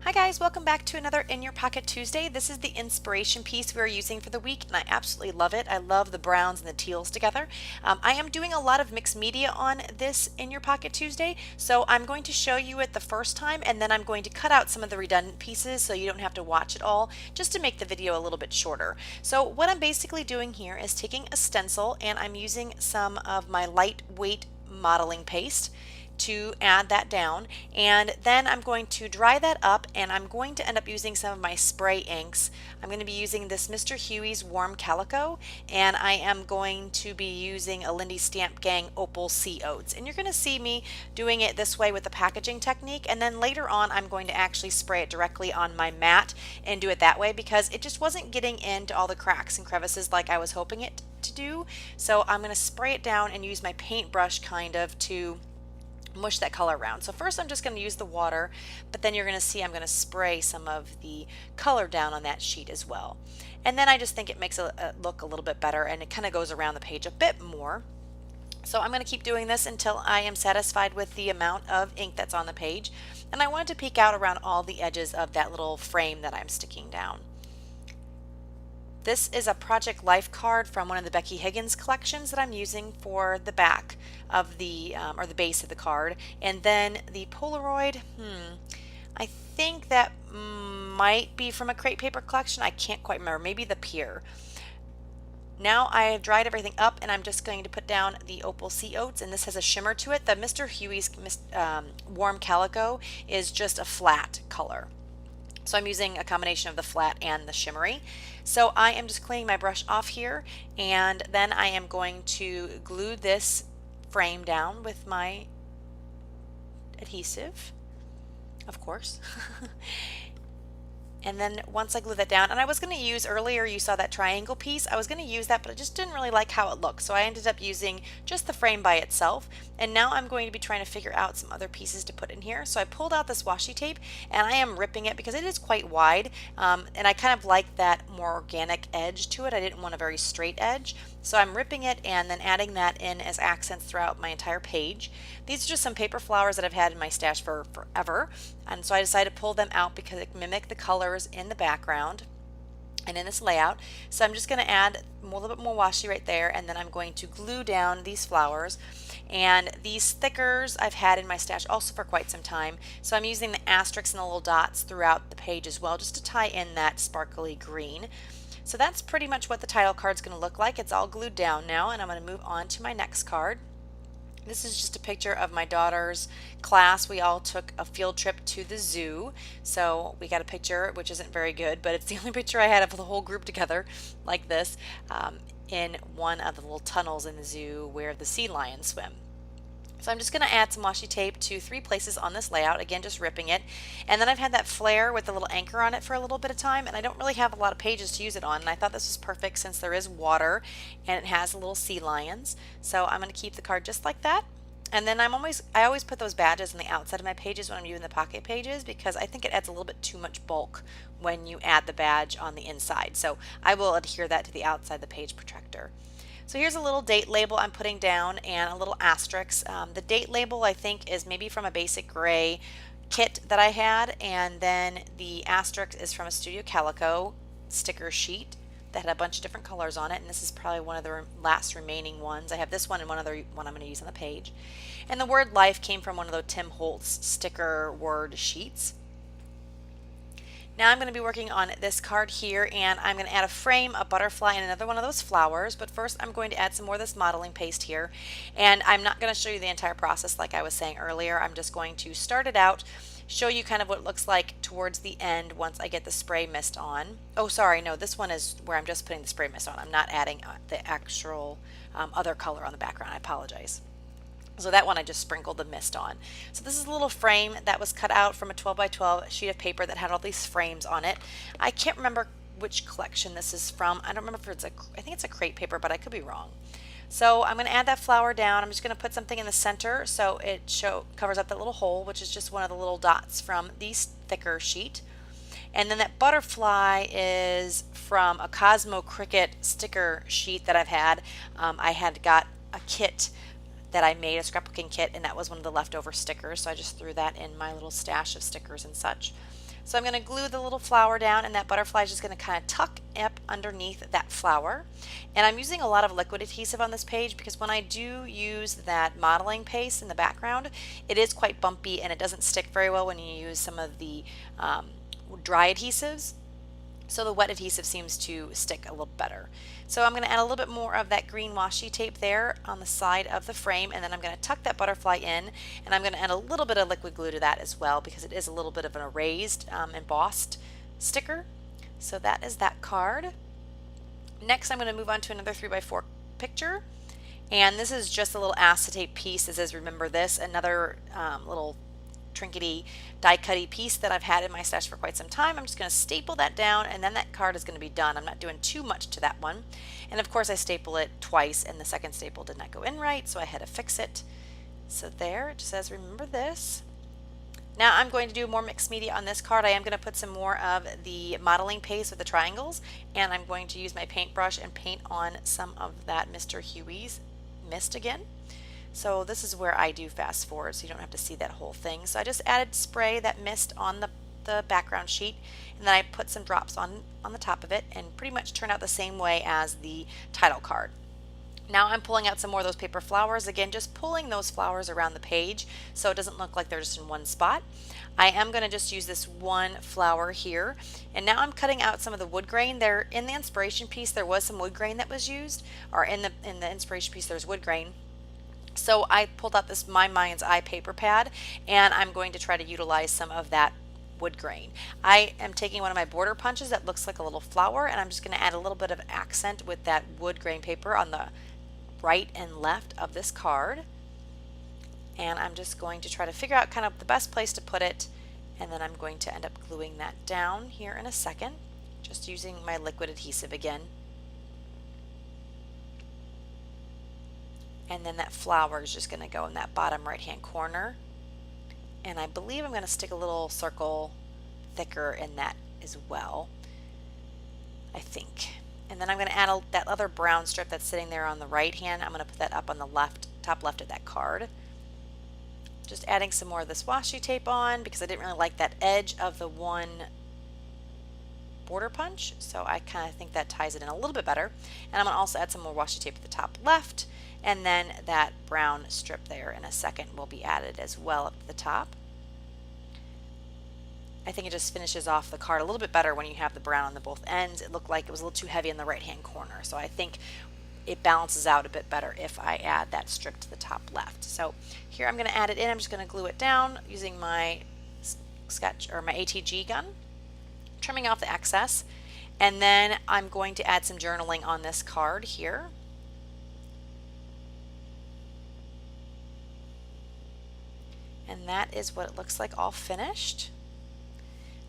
Hi guys, welcome back to another In Your Pocket Tuesday. This is the inspiration piece we're using for the week and I absolutely love it. I love the browns and the teals together. I am doing a lot of mixed media on this In Your Pocket Tuesday, so I'm going to show you it the first time and then I'm going to cut out some of the redundant pieces so you don't have to watch it all, just to make the video a little bit shorter. So what I'm basically doing here is taking a stencil and I'm using some of my lightweight modeling paste to add that down, and then I'm going to dry that up and I'm going to end up using some of my spray inks. I'm going to be using this Mr. Huey's Warm Calico, and I am going to be using a Lindy Stamp Gang Opal Sea Oats, and you're going to see me doing it this way with the packaging technique, and then later on I'm going to actually spray it directly on my mat and do it that way because it just wasn't getting into all the cracks and crevices like I was hoping it to do. So I'm going to spray it down and use my paintbrush kind of to mush that color around. So first I'm just going to use the water, but then you're going to see I'm going to spray some of the color down on that sheet as well. And then I just think it makes it look a little bit better and it kind of goes around the page a bit more. So I'm going to keep doing this until I am satisfied with the amount of ink that's on the page. And I wanted to peek out around all the edges of that little frame that I'm sticking down. This is a Project Life card from one of the Becky Higgins collections that I'm using for the back of the, or the base of the card. And then the Polaroid, I think that might be from a crepe paper collection. I can't quite remember, maybe the Pier. Now I have dried everything up and I'm just going to put down the Opal Sea Oats, and this has a shimmer to it. The Mr. Huey's Warm Calico is just a flat color. So I'm using a combination of the flat and the shimmery. So I am just cleaning my brush off here, and then I am going to glue this frame down with my adhesive, of course. And then once I glue that down, and I was going to use earlier, you saw that triangle piece, I was going to use that, but I just didn't really like how it looked. So I ended up using just the frame by itself. And now I'm going to be trying to figure out some other pieces to put in here. So I pulled out this washi tape and I am ripping it because it is quite wide. And I kind of like that more organic edge to it. I didn't want a very straight edge. So I'm ripping it and then adding that in as accents throughout my entire page. These are just some paper flowers that I've had in my stash for forever. And so I decided to pull them out because it mimic the colors in the background and in this layout. So I'm just going to add a little bit more washi right there, and then I'm going to glue down these flowers. And these stickers I've had in my stash also for quite some time. So I'm using the asterisks and the little dots throughout the page as well, just to tie in that sparkly green. So that's pretty much what the title card's going to look like. It's all glued down now, and I'm going to move on to my next card. This is just a picture of my daughter's class. We all took a field trip to the zoo. So we got a picture, which isn't very good, but it's the only picture I had of the whole group together like this in one of the little tunnels in the zoo where the sea lions swim. So I'm just going to add some washi tape to 3 places on this layout, again just ripping it. And then I've had that flare with a little anchor on it for a little bit of time, and I don't really have a lot of pages to use it on, and I thought this was perfect since there is water and it has little sea lions. So I'm going to keep the card just like that. And then I always put those badges on the outside of my pages when I'm doing the pocket pages because I think it adds a little bit too much bulk when you add the badge on the inside. So I will adhere that to the outside of the page protector. So here's a little date label I'm putting down and a little asterisk. The date label I think is maybe from a basic gray kit that I had, and then the asterisk is from a Studio Calico sticker sheet that had a bunch of different colors on it, and this is probably one of the last remaining ones. I have this one and one other one I'm going to use on the page. And the word life came from one of those Tim Holtz sticker word sheets. Now I'm going to be working on this card here, and I'm going to add a frame, a butterfly, and another one of those flowers. But first I'm going to add some more of this modeling paste here. And I'm not going to show you the entire process like I was saying earlier. I'm just going to start it out, show you kind of what it looks like towards the end once I get the spray mist on. Oh, sorry, no, this one is where I'm just putting the spray mist on. I'm not adding the actual other color on the background. I apologize. So that one I just sprinkled the mist on. So this is a little frame that was cut out from a 12 by 12 sheet of paper that had all these frames on it. I can't remember which collection this is from. I don't remember if I think it's a crepe paper, but I could be wrong. So I'm going to add that flower down. I'm just going to put something in the center so it covers up that little hole, which is just one of the little dots from the thicker sheet. And then that butterfly is from a Cosmo Cricket sticker sheet that I've had. I had got a kit that I made, a scrapbooking kit, and that was one of the leftover stickers, so I just threw that in my little stash of stickers and such. So I'm going to glue the little flower down, and that butterfly is just going to kind of tuck up underneath that flower. And I'm using a lot of liquid adhesive on this page because when I do use that modeling paste in the background, it is quite bumpy and it doesn't stick very well when you use some of the dry adhesives. So the wet adhesive seems to stick a little better. So I'm going to add a little bit more of that green washi tape there on the side of the frame, and then I'm going to tuck that butterfly in, and I'm going to add a little bit of liquid glue to that as well because it is a little bit of an erased embossed sticker. So that is that card. Next I'm going to move on to another 3x4 picture, and this is just a little acetate piece that says remember this, another little trinkety die cutty piece that I've had in my stash for quite some time. I'm just going to staple that down, and then that card is going to be done. I'm not doing too much to that one, and of course I staple it twice and the second staple did not go in right, so I had to fix it. So there it just says remember this. Now I'm going to do more mixed media on this card. I am going to put some more of the modeling paste with the triangles, and I'm going to use my paintbrush and paint on some of that Mr. Huey's mist again. So this is where I do fast forward so you don't have to see that whole thing. So I just added spray that mist on the background sheet, and then I put some drops on the top of it, and pretty much turned out the same way as the title card. Now I'm pulling out some more of those paper flowers, again just pulling those flowers around the page so it doesn't look like they're just in one spot. I am going to just use this one flower here, and now I'm cutting out some of the wood grain. There in the inspiration piece there was some wood grain that was used, or in the inspiration piece there's wood grain. So I pulled out this My Mind's Eye paper pad, and I'm going to try to utilize some of that wood grain. I am taking one of my border punches that looks like a little flower, and I'm just going to add a little bit of accent with that wood grain paper on the right and left of this card. And I'm just going to try to figure out kind of the best place to put it, and then I'm going to end up gluing that down here in a second, just using my liquid adhesive again. And then that flower is just going to go in that bottom right hand corner, and I believe I'm going to stick a little circle thicker in that as well, I think. And then I'm going to add that other brown strip that's sitting there on the right hand. I'm going to put that up on the left, top left of that card. Just adding some more of this washi tape on because I didn't really like that edge of the one border punch, so I kind of think that ties it in a little bit better. And I'm going to also add some more washi tape at the top left, and then that brown strip there in a second will be added as well up at the top. I think it just finishes off the card a little bit better when you have the brown on the both ends. It looked like it was a little too heavy in the right hand corner, so I think it balances out a bit better if I add that strip to the top left. So here I'm going to add it in. I'm just going to glue it down using my sketch or my ATG gun, trimming off the excess, and then I'm going to add some journaling on this card here. And that is what it looks like all finished.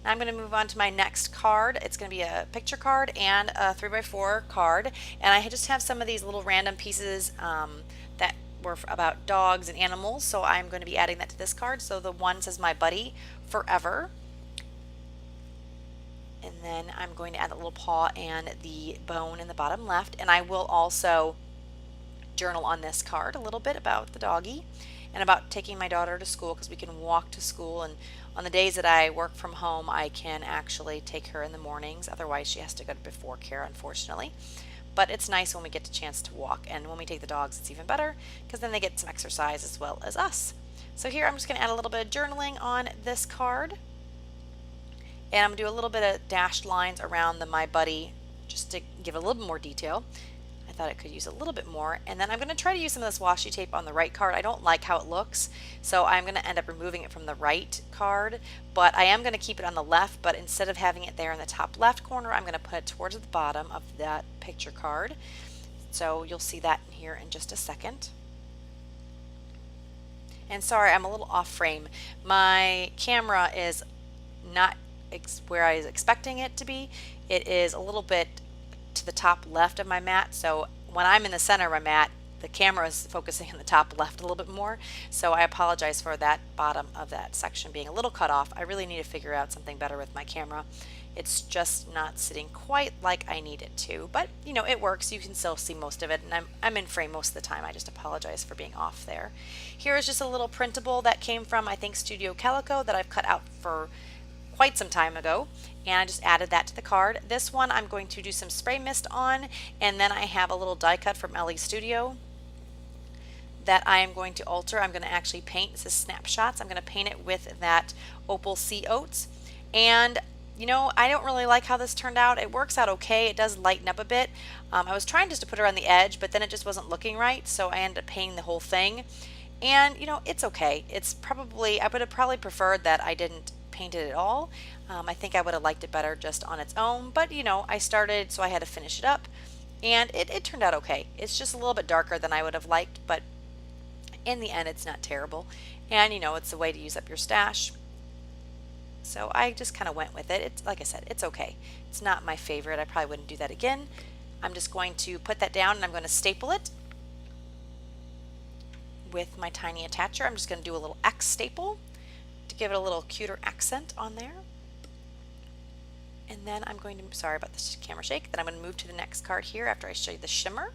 Now I'm going to move on to my next card. It's going to be a picture card and a 3x4 card, and I just have some of these little random pieces that were about dogs and animals, so I'm going to be adding that to this card. So the one says my buddy forever, and then I'm going to add the little paw and the bone in the bottom left, and I will also journal on this card a little bit about the doggy and about taking my daughter to school, because we can walk to school, and on the days that I work from home I can actually take her in the mornings. Otherwise she has to go to before care, unfortunately. But it's nice when we get the chance to walk, and when we take the dogs it's even better because then they get some exercise as well as us. So here I'm just going to add a little bit of journaling on this card, and I'm going to do a little bit of dashed lines around the my buddy just to give a little bit more detail. I thought it could use a little bit more, and then I'm going to try to use some of this washi tape on the right card. I don't like how it looks, so I'm going to end up removing it from the right card, but I am going to keep it on the left, but instead of having it there in the top left corner, I'm going to put it towards the bottom of that picture card. So you'll see that in here in just a second. And sorry, I'm a little off frame. My camera is not where I was expecting it to be. It is a little bit to the top left of my mat, so when I'm in the center of my mat the camera is focusing on the top left a little bit more, so I apologize for that bottom of that section being a little cut off. I really need to figure out something better with my camera. It's just not sitting quite like I need it to, but you know, it works. You can still see most of it, and I'm in frame most of the time. I just apologize for being off there. Here is just a little printable that came from, I think, Studio Calico, that I've cut out for quite some time ago, and I just added that to the card. This one I'm going to do some spray mist on, and then I have a little die cut from LE Studio that I am going to alter. I'm going to actually paint. This is Snapshots. I'm going to paint it with that Opal Sea Oats. And you know, I don't really like how this turned out. It works out okay. It does lighten up a bit. I was trying just to put her on the edge, but then it just wasn't looking right, so I ended up painting the whole thing. And you know, it's okay. It's probably, I would have probably preferred that I didn't paint it at all. I think I would have liked it better just on its own, but you know, I started, so I had to finish it up, and it turned out okay. It's just a little bit darker than I would have liked, but in the end, it's not terrible. And you know, it's a way to use up your stash. So I just kind of went with it. It's like I said, it's okay. It's not my favorite. I probably wouldn't do that again. I'm just going to put that down and I'm going to staple it with my tiny attacher. I'm just going to do a little X staple to give it a little cuter accent on there. And then I'm going to, sorry about this camera shake, then I'm going to move to the next card here after I show you the shimmer.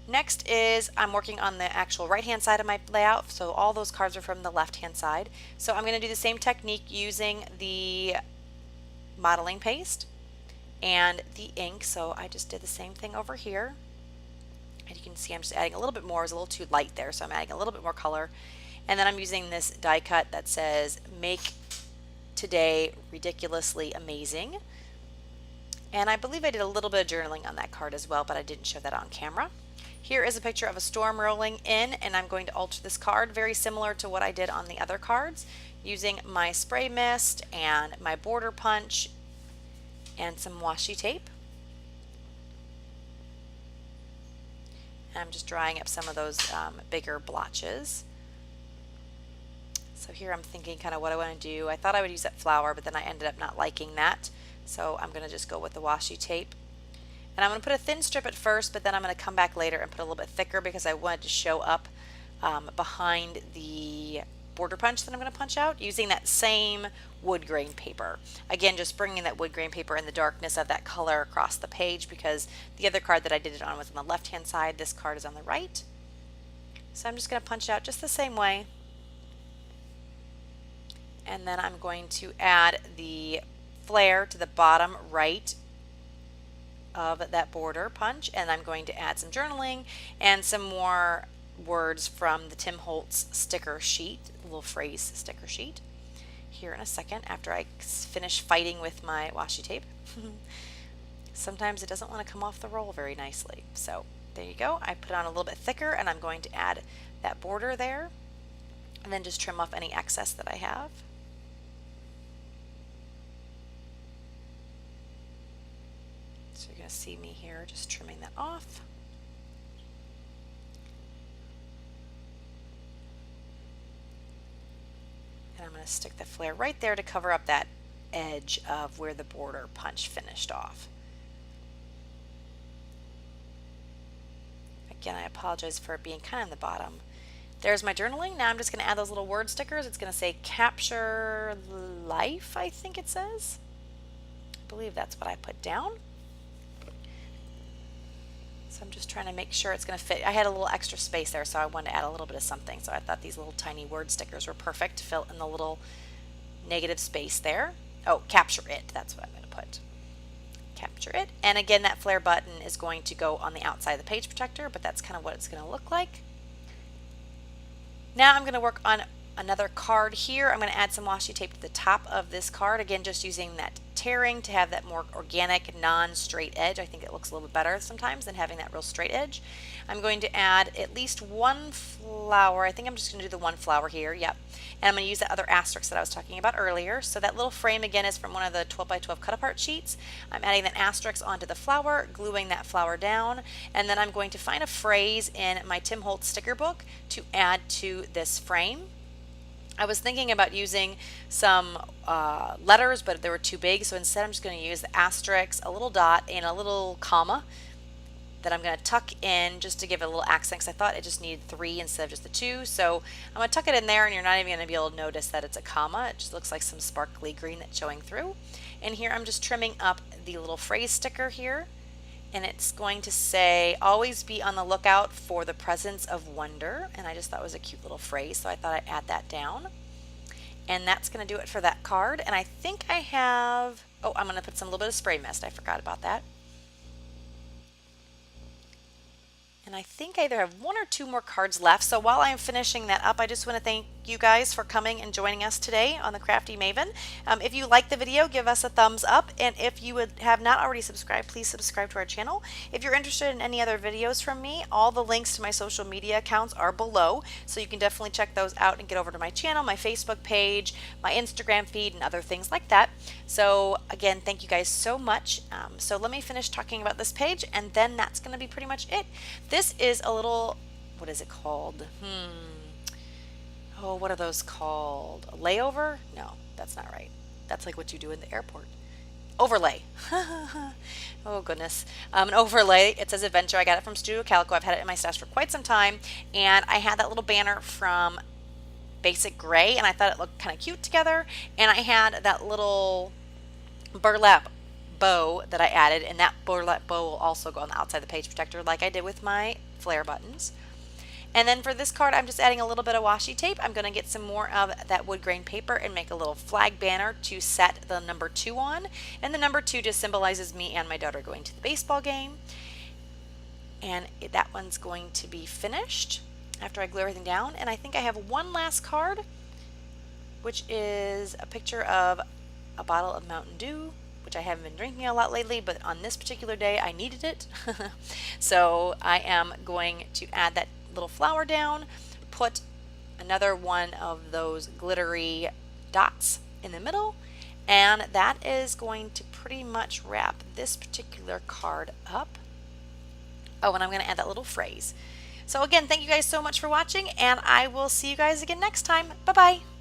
Next is I'm working on the actual right hand side of my layout, so all those cards are from the left hand side. So I'm going to do the same technique using the modeling paste and the ink. So I just did the same thing over here. And you can see I'm just adding a little bit more. It was a little too light there, so I'm adding a little bit more color. And then I'm using this die cut that says make today ridiculously amazing. And I believe I did a little bit of journaling on that card as well, but I didn't show that on camera. Here is a picture of a storm rolling in, and I'm going to alter this card very similar to what I did on the other cards, using my spray mist and my border punch and some washi tape. And I'm just drying up some of those bigger blotches. So here I'm thinking kind of what I want to do. I thought I would use that flower, but then I ended up not liking that. So I'm going to just go with the washi tape. And I'm going to put a thin strip at first, but then I'm going to come back later and put a little bit thicker because I wanted to show up behind the border punch that I'm going to punch out using that same wood grain paper. Again, just bringing that wood grain paper and the darkness of that color across the page, because the other card that I did it on was on the left hand side. This card is on the right. So I'm just going to punch it out just the same way. And then I'm going to add the flare to the bottom right of that border punch, and I'm going to add some journaling and some more words from the Tim Holtz sticker sheet, a little phrase sticker sheet, here in a second after I finish fighting with my washi tape. Sometimes it doesn't want to come off the roll very nicely. So there you go. I put it on a little bit thicker, and I'm going to add that border there and then just trim off any excess that I have. So you're going to see me here just trimming that off. And I'm going to stick the flare right there to cover up that edge of where the border punch finished off. Again, I apologize for it being kind of in the bottom. There's my journaling. Now I'm just going to add those little word stickers. It's going to say capture life, I think it says. I believe that's what I put down. So I'm just trying to make sure it's going to fit. I had a little extra space there, so I wanted to add a little bit of something. So I thought these little tiny word stickers were perfect to fill in the little negative space there. Oh, capture it. That's what I'm going to put. Capture it. And again, that flare button is going to go on the outside of the page protector, but that's kind of what it's going to look like. Now I'm going to work on another card here. I'm going to add some washi tape to the top of this card. Again, just using that tearing to have that more organic, non-straight edge. I think it looks a little bit better sometimes than having that real straight edge. I'm going to add at least one flower. I think I'm just going to do the one flower here. Yep. And I'm going to use that other asterisk that I was talking about earlier. So that little frame again is from one of the 12 by 12 cut apart sheets. I'm adding that asterisk onto the flower, gluing that flower down, and then I'm going to find a phrase in my Tim Holtz sticker book to add to this frame. I was thinking about using some letters, but they were too big, so instead I'm just going to use the asterisk, a little dot, and a little comma that I'm going to tuck in just to give it a little accent, because I thought it just needed 3 instead of just the 2. So I'm going to tuck it in there, and you're not even going to be able to notice that it's a comma. It just looks like some sparkly green that's showing through. And here I'm just trimming up the little phrase sticker here, and it's going to say, always be on the lookout for the presence of wonder. And I just thought it was a cute little phrase, so I thought I'd add that down. And that's going to do it for that card. And I think I have, oh, I'm going to put some little bit of spray mist. I forgot about that. And I think I either have one or two more cards left. So while I'm finishing that up, I just want to thank you guys for coming and joining us today on the Crafty Maven. If you like the video, give us a thumbs up. And if you have not already subscribed, please subscribe to our channel. If you're interested in any other videos from me, all the links to my social media accounts are below. So you can definitely check those out and get over to my channel, my Facebook page, my Instagram feed, and other things like that. So again, thank you guys so much. So let me finish talking about this page, and then that's going to be pretty much it. This is a little, what is it called? Oh, what are those called? A layover? No, that's not right. That's like what you do in the airport. Overlay. Oh goodness. An overlay. It says Adventure. I got it from Studio Calico. I've had it in my stash for quite some time, and I had that little banner from Basic Gray, and I thought it looked kind of cute together. And I had that little burlap bow that I added, and that burlap bow will also go on the outside of the page protector like I did with my flare buttons. And then for this card, I'm just adding a little bit of washi tape. I'm going to get some more of that wood grain paper and make a little flag banner to set the number 2 on. And the number 2 just symbolizes me and my daughter going to the baseball game. And that one's going to be finished after I glue everything down. And I think I have one last card, which is a picture of a bottle of Mountain Dew, which I haven't been drinking a lot lately, but on this particular day I needed it. So I am going to add that little flower down, put another one of those glittery dots in the middle, and that is going to pretty much wrap this particular card up. Oh, and I'm going to add that little phrase. So again, thank you guys so much for watching, and I will see you guys again next time. Bye-bye.